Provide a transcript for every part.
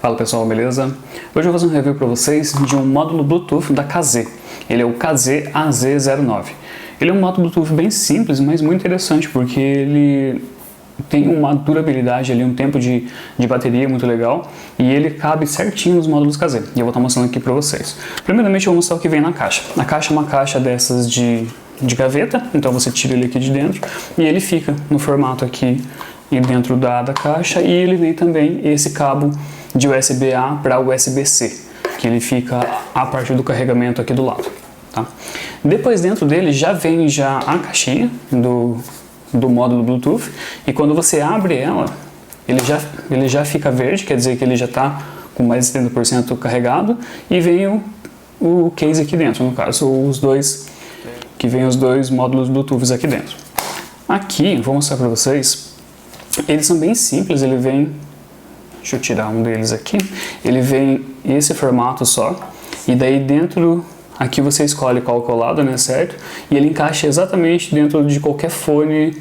Fala pessoal, beleza? Hoje eu vou fazer um review para vocês de um módulo Bluetooth da KZ. Ele é o KZ AZ09. Ele é um módulo Bluetooth bem simples, mas muito interessante porque ele tem uma durabilidade ali, um tempo de bateria muito legal e ele cabe certinho nos módulos KZ. E eu vou estar mostrando aqui para vocês. Primeiramente eu vou mostrar o que vem na caixa. A caixa é uma caixa dessas de gaveta, então você tira ele aqui de dentro e ele fica no formato aqui e dentro da caixa, e ele vem também esse cabo de USB-A para USB-C, que ele fica a partir do carregamento aqui do lado, tá? Depois dentro dele já vem a caixinha do módulo Bluetooth, e quando você abre ela, ele já fica verde, quer dizer que ele já está com mais de 70% carregado, e vem o case aqui dentro, no caso os dois, que vem os dois módulos Bluetooth aqui dentro. Aqui, vou mostrar para vocês. Eles são bem simples, ele vem, deixa eu tirar um deles aqui, ele vem esse formato só, e daí dentro, aqui você escolhe qual que é o lado, né, certo? E ele encaixa exatamente dentro de qualquer fone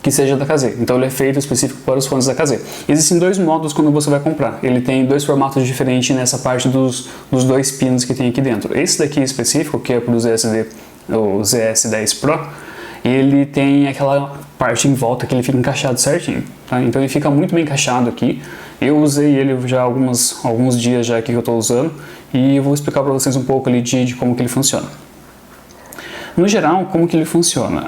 que seja da KZ, então ele é feito específico para os fones da KZ. Existem dois modos quando você vai comprar, ele tem dois formatos diferentes nessa parte dos dois pinos que tem aqui dentro. Esse daqui específico, que é para o ZSD, o ZS10 Pro, ele tem aquela parte em volta que ele fica encaixado certinho, tá? Então ele fica muito bem encaixado aqui. Eu usei ele já alguns dias já que eu estou usando, e eu vou explicar para vocês um pouco ali de como que ele funciona. No geral, como que ele funciona?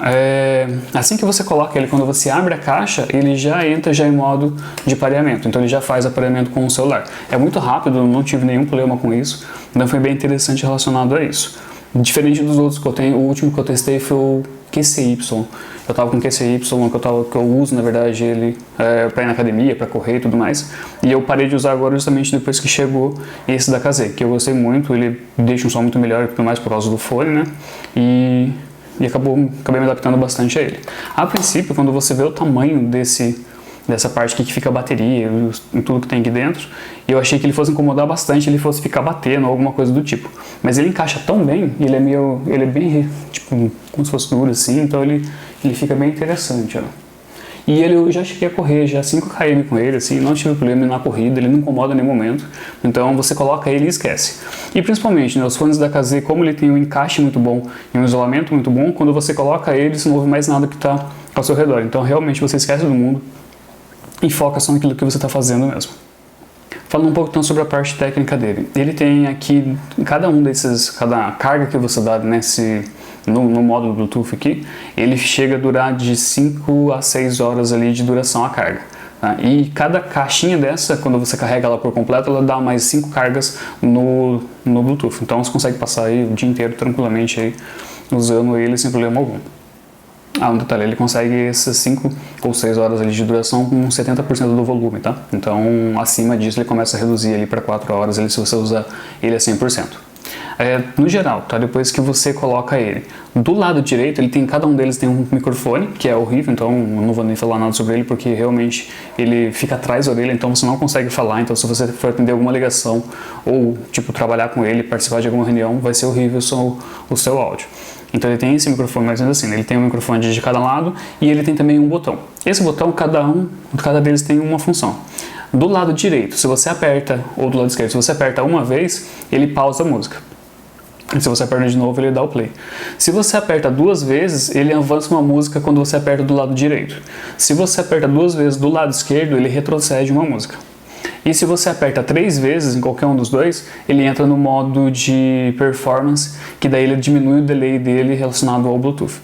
Assim que você coloca ele, quando você abre a caixa, ele já entra em modo de pareamento, então ele já faz aparelhamento com o celular. É muito rápido, não tive nenhum problema com isso, então foi bem interessante relacionado a isso. Diferente dos outros que eu tenho, o último que eu testei foi o QCY. Eu tava com o QCY, que eu uso, na verdade, ele para ir na academia, para correr e tudo mais. E eu parei de usar agora justamente depois que chegou esse da KZ, que eu gostei muito, ele deixa um som muito melhor e tudo mais por causa do fone, né? E acabei me adaptando bastante a ele. A princípio, quando você vê o tamanho dessa parte aqui que fica a bateria e tudo que tem aqui dentro, eu achei que ele fosse incomodar bastante, ele fosse ficar batendo ou alguma coisa do tipo. Mas ele encaixa tão bem, ele é bem, tipo, como se fosse duro assim, então ele fica bem interessante, ó. E eu já cheguei a correr já 5 km com ele, assim, não tive problema na corrida, ele não incomoda em nenhum momento, então você coloca ele e esquece. E principalmente, né, os fones da KZ, como ele tem um encaixe muito bom e um isolamento muito bom, quando você coloca ele, você não ouve mais nada que está ao seu redor, então realmente você esquece do mundo e foca só naquilo que você está fazendo mesmo. Falando um pouco então sobre a parte técnica dele. Ele tem aqui, cada carga que você dá no módulo Bluetooth aqui, ele chega a durar de 5 a 6 horas ali de duração a carga. Tá? E cada caixinha dessa, quando você carrega ela por completo, ela dá mais 5 cargas no Bluetooth. Então você consegue passar aí o dia inteiro tranquilamente aí, usando ele sem problema algum. Um detalhe, ele consegue essas 5 ou 6 horas ali de duração com 70% do volume, tá? Então, acima disso, ele começa a reduzir ali para 4 horas ali, se você usar ele a 100%. No geral, tá? Depois que você coloca ele do lado direito, cada um deles tem um microfone, que é horrível, então eu não vou nem falar nada sobre ele, porque realmente ele fica atrás da orelha, então você não consegue falar. Então, se você for atender alguma ligação ou, tipo, trabalhar com ele, participar de alguma reunião, vai ser horrível o seu áudio. Então ele tem esse microfone, mas ainda assim, ele tem um microfone de cada lado e ele tem também um botão. Esse botão, cada deles tem uma função. Do lado direito, se você aperta, ou do lado esquerdo, se você aperta uma vez, ele pausa a música. Se você aperta de novo, ele dá o play. Se você aperta 2 vezes, ele avança uma música quando você aperta do lado direito. Se você aperta 2 vezes do lado esquerdo, ele retrocede uma música. E se você aperta 3 vezes em qualquer um dos dois, ele entra no modo de performance, que daí ele diminui o delay dele relacionado ao Bluetooth.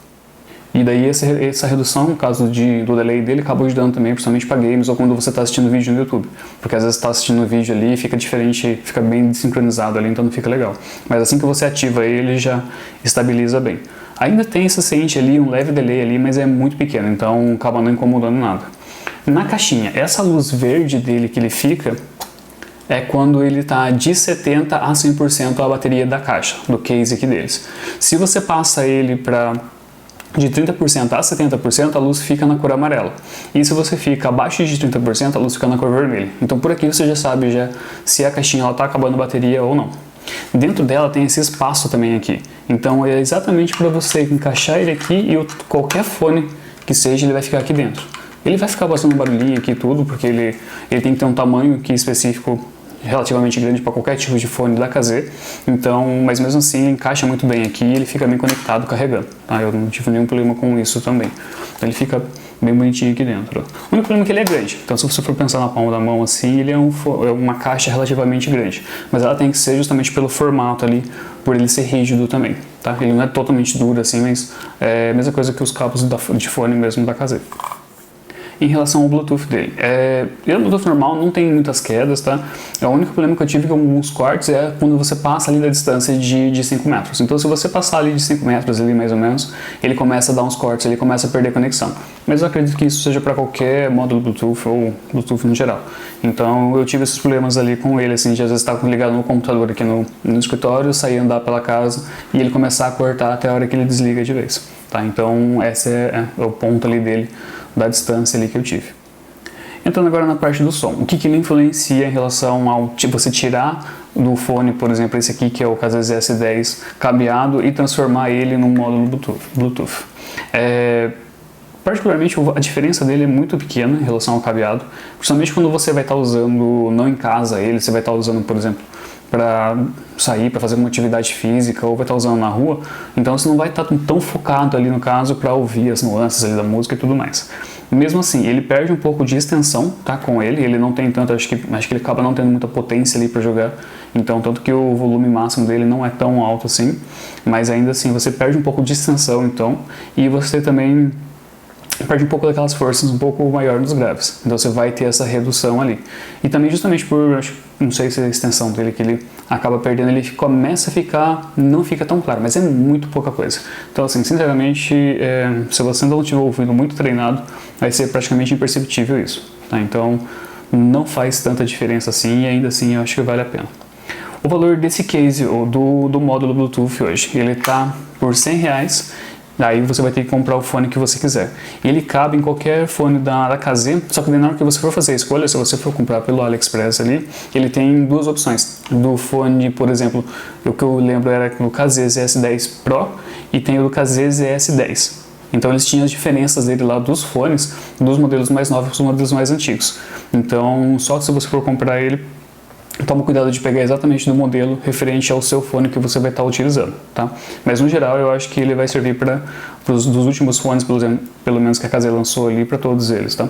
E daí essa redução, no caso do delay dele, acaba ajudando também, principalmente para games ou quando você está assistindo vídeo no YouTube. Porque às vezes está assistindo o vídeo ali e fica diferente, fica bem desincronizado ali, então não fica legal. Mas assim que você ativa ele, já estabiliza bem. Ainda tem, você sente ali um leve delay ali, mas é muito pequeno, então acaba não incomodando nada. Na caixinha, essa luz verde dele que ele fica é quando ele está de 70% a 100% a bateria da caixa, do case aqui deles. Se você passa ele de 30% a 70%, a luz fica na cor amarela. E se você fica abaixo de 30%, a luz fica na cor vermelha. Então por aqui você já sabe se a caixinha está acabando a bateria ou não. Dentro dela tem esse espaço também aqui. Então é exatamente para você encaixar ele aqui e qualquer fone que seja, ele vai ficar aqui dentro. Ele vai ficar fazendo barulhinho aqui e tudo, porque ele tem que ter um tamanho aqui específico relativamente grande para qualquer tipo de fone da KZ, então, mas mesmo assim ele encaixa muito bem aqui e ele fica bem conectado carregando, tá? Eu não tive nenhum problema com isso também, então ele fica bem bonitinho aqui dentro. O único problema é que ele é grande, então se você for pensar na palma da mão assim, ele é uma caixa relativamente grande, mas ela tem que ser justamente pelo formato ali, por ele ser rígido também, tá? Ele não é totalmente duro assim, mas é a mesma coisa que os cabos de fone mesmo da KZ. Em relação ao Bluetooth dele, o Bluetooth normal não tem muitas quedas, tá? O único problema que eu tive com alguns cortes é quando você passa ali da distância de 5 metros. Então, se você passar ali de 5 metros, ali mais ou menos, ele começa a dar uns cortes, ele começa a perder conexão. Mas eu acredito que isso seja para qualquer módulo Bluetooth ou Bluetooth no geral. Então, eu tive esses problemas ali com ele, assim, de às vezes estar ligado no computador aqui no escritório, sair andar pela casa e ele começar a cortar até a hora que ele desliga de vez, tá? Então, esse é o ponto ali dele, da distância ali que eu tive. Entrando agora na parte do som, o que ele influencia em relação ao você tirar do fone, por exemplo, esse aqui que é o KZS-10 cabeado e transformar ele num módulo Bluetooth. Particularmente a diferença dele é muito pequena em relação ao cabeado, principalmente quando você vai estar usando não em casa ele, você vai estar usando, por exemplo, para sair, para fazer uma atividade física ou vai estar usando na rua, então você não vai estar tão focado ali no caso para ouvir as nuances ali da música e tudo mais. Mesmo assim, ele perde um pouco de extensão, tá, com ele não tem tanto, acho que ele acaba não tendo muita potência ali para jogar, então tanto que o volume máximo dele não é tão alto assim, mas ainda assim você perde um pouco de extensão então, e você também perde um pouco daquelas forças um pouco maior nos graves, então você vai ter essa redução ali, e também justamente por, não sei se é a extensão dele que ele acaba perdendo, ele começa a ficar, não fica tão claro, mas é muito pouca coisa, então assim, sinceramente, se você não tiver ouvido muito treinado, vai ser praticamente imperceptível isso, tá? Então não faz tanta diferença assim, e ainda assim eu acho que vale a pena. O valor desse case, ou do módulo Bluetooth hoje, ele tá por R$100, daí você vai ter que comprar o fone que você quiser. Ele cabe em qualquer fone da KZ, só que na hora que você for fazer a escolha, se você for comprar pelo AliExpress ali, ele tem duas opções. Do fone, por exemplo, o que eu lembro era o KZ-S10 Pro e tem o KZ-S10. Então eles tinham as diferenças dele lá dos fones, dos modelos mais novos para os modelos mais antigos. Então, só que se você for comprar ele, toma cuidado de pegar exatamente do modelo referente ao seu fone que você vai estar utilizando, tá? Mas no geral eu acho que ele vai servir para dos últimos fones, pelo menos que a KZ lançou ali, para todos eles, tá?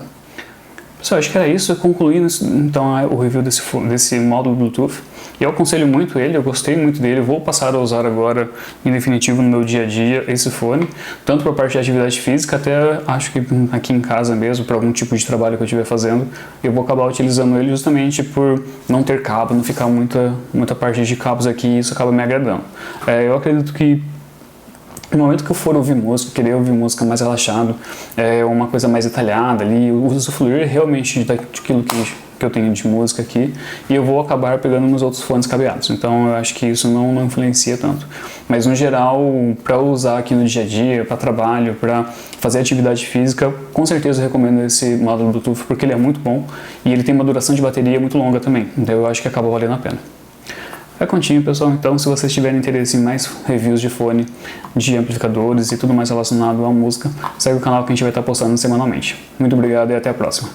Pessoal, acho que era isso, concluindo então o review desse módulo Bluetooth. E eu aconselho muito ele, eu gostei muito dele, vou passar a usar agora em definitivo no meu dia a dia esse fone, tanto para a parte de atividade física, até acho que aqui em casa mesmo, para algum tipo de trabalho que eu estiver fazendo, eu vou acabar utilizando ele justamente por não ter cabo, não ficar muita parte de cabos aqui, e isso acaba me agradando. Eu acredito que no momento que eu for ouvir música, querer ouvir música mais relaxado, uma coisa mais detalhada ali, usufruir realmente daquilo que eu tenho de música aqui, e eu vou acabar pegando nos outros fones cabeados, então eu acho que isso não influencia tanto. Mas no geral, para usar aqui no dia a dia, para trabalho, para fazer atividade física, com certeza eu recomendo esse módulo Bluetooth, porque ele é muito bom, e ele tem uma duração de bateria muito longa também, então eu acho que acaba valendo a pena. É continho, pessoal, então se vocês tiverem interesse em mais reviews de fone, de amplificadores e tudo mais relacionado à música, segue o canal que a gente vai estar postando semanalmente. Muito obrigado e até a próxima.